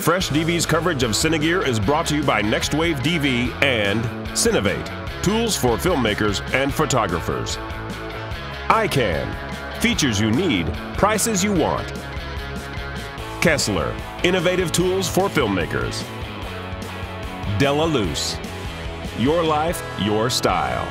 Fresh DV's coverage of Cinegear is brought to you by NextWaveDV and Cinevate, tools for filmmakers and photographers. ICANN, features you need, prices you want. Kessler, innovative tools for filmmakers. Della Loose, your life, your style.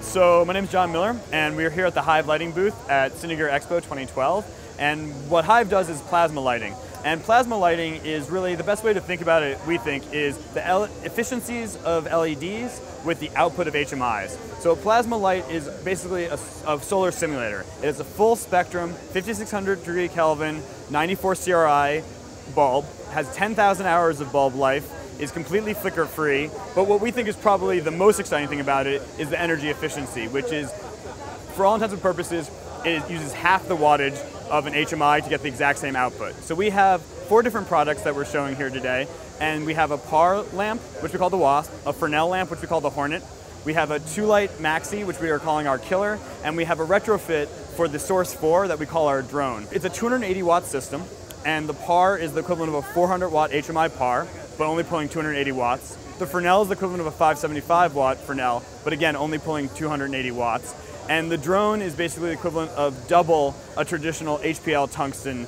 So my name is John Miller, and we're here at the Hive lighting booth at Cinegear Expo 2012. And what Hive does is plasma lighting. And plasma lighting is really the best way to think about it, we think, is the efficiencies of LEDs with the output of HMIs. So a plasma light is basically a solar simulator. It is a full spectrum, 5600 degree Kelvin, 94 CRI bulb, has 10,000 hours of bulb life, is completely flicker free, but what we think is probably the most exciting thing about it is the energy efficiency, which is, for all intents and purposes, it uses half the wattage of an HMI to get the exact same output. So we have 4 different products that we're showing here today, and we have a PAR lamp, which we call the Wasp, a Fresnel lamp, which we call the Hornet, we have a 2-light Maxi, which we are calling our Killer, and we have a retrofit for the Source 4 that we call our Drone. It's a 280 watt system, and the PAR is the equivalent of a 400 watt HMI PAR, but only pulling 280 watts. The Fresnel is the equivalent of a 575 watt Fresnel, but again, only pulling 280 watts. And the Drone is basically the equivalent of double a traditional HPL tungsten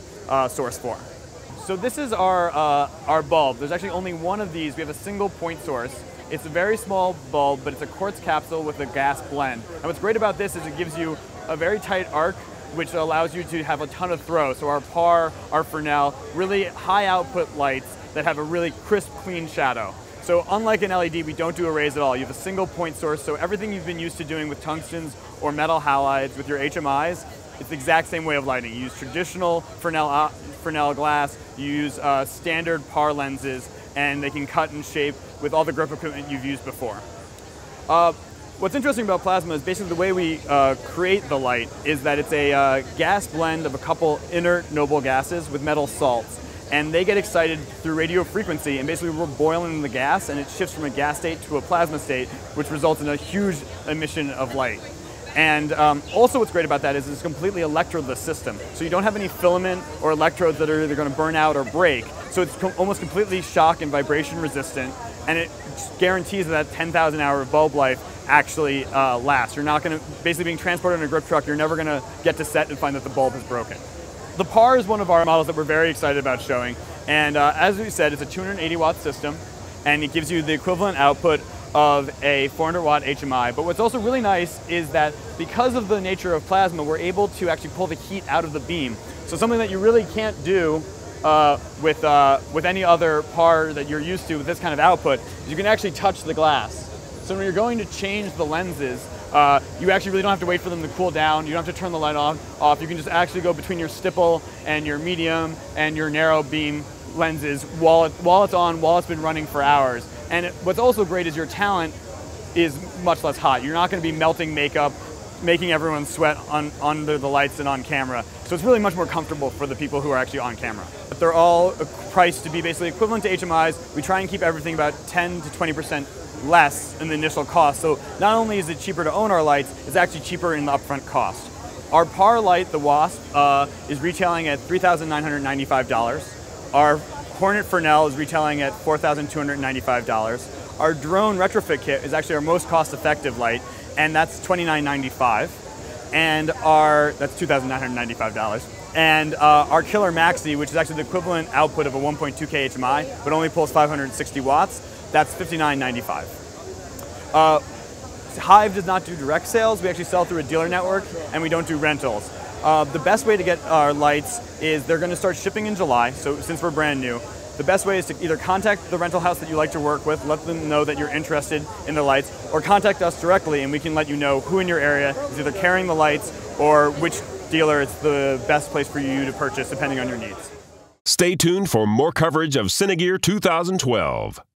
Source 4. So this is our bulb. There's actually only one of these. We have a single point source. It's a very small bulb, but it's a quartz capsule with a gas blend. And what's great about this is it gives you a very tight arc, which allows you to have a ton of throw. So our PAR, our Fresnel, really high output lights that have a really crisp, clean shadow. So unlike an LED, we don't do arrays at all. You have a single point source, so everything you've been used to doing with tungstens or metal halides with your HMIs, it's the exact same way of lighting. You use traditional Fresnel glass, you use standard PAR lenses, and they can cut and shape with all the grip equipment you've used before. What's interesting about plasma is basically the way we create the light is that it's a gas blend of a couple inert noble gases with metal salts. And they get excited through radio frequency, and basically we're boiling the gas, and it shifts from a gas state to a plasma state, which results in a huge emission of light. And also what's great about that is it's a completely electrodeless system. So you don't have any filament or electrodes that are either going to burn out or break. So it's almost completely shock and vibration resistant, and it guarantees that 10,000 hour of bulb life actually lasts. You're not going to, basically being transported in a grip truck, you're never going to get to set and find that the bulb is broken. The PAR is one of our models that we're very excited about showing, and as we said, it's a 280 watt system, and it gives you the equivalent output of a 400 watt HMI. But what's also really nice is that because of the nature of plasma, we're able to actually pull the heat out of the beam. So something that you really can't do with any other PAR that you're used to with this kind of output is you can actually touch the glass. So when you're going to change the lenses, you actually really don't have to wait for them to cool down. You don't have to turn the light off. You can just actually go between your stipple and your medium and your narrow beam lenses while it's on, while it's been running for hours. And what's also great is your talent is much less hot. You're not going to be melting makeup, making everyone sweat under the lights and on camera. So it's really much more comfortable for the people who are actually on camera. But they're all priced to be basically equivalent to HMIs. We try and keep everything about 10 to 20% less in the initial cost. So not only is it cheaper to own our lights, it's actually cheaper in the upfront cost. Our PAR light, the Wasp, is retailing at $3,995. Our Hornet Fresnel is retailing at $4,295. Our Drone retrofit kit is actually our most cost-effective light, and that's $2,995. And that's $2,995. And our Killer Maxi, which is actually the equivalent output of a 1.2K HMI, but only pulls 560 watts, that's $59.95. Hive does not do direct sales. We actually sell through a dealer network, and we don't do rentals. The best way to get our lights is they're going to start shipping in July, so since we're brand new. The best way is to either contact the rental house that you like to work with, let them know that you're interested in the lights, or contact us directly and we can let you know who in your area is either carrying the lights or which dealer is the best place for you to purchase depending on your needs. Stay tuned for more coverage of Cinegear 2012.